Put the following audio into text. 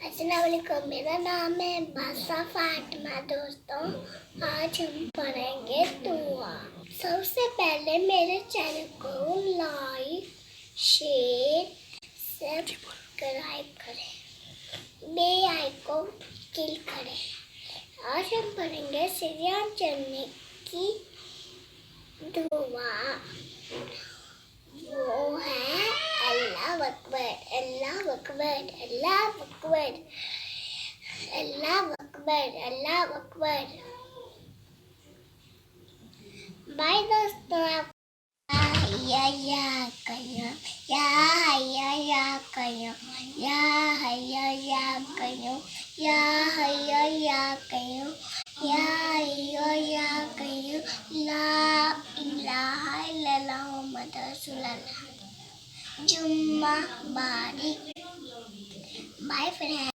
अस्सलाम वालेकुम, मेरा नाम है बासा फातिमा। दोस्तों, आज हम पढ़ेंगे दुआ। सबसे पहले मेरे चैनल को लाइक, शेयर, सब्सक्राइब करें, बेल आइकन क्लिक करें। आज हम पढ़ेंगे सीरियन चढ़ने की दुआ। वो है अल्लाह अकबर, अल्लाह अकबर, अल्लाह अकबर, अल्लाह अकबर, अल्लाह अकबर। बाय दोस्तों, आप या कयो, या कयो, या कयो, या कयो, या कयो, ला इलाहा इल्लल्लाह मुहम्मद रसूलुल्लाह। जुम्मा बारिक। Bye friend.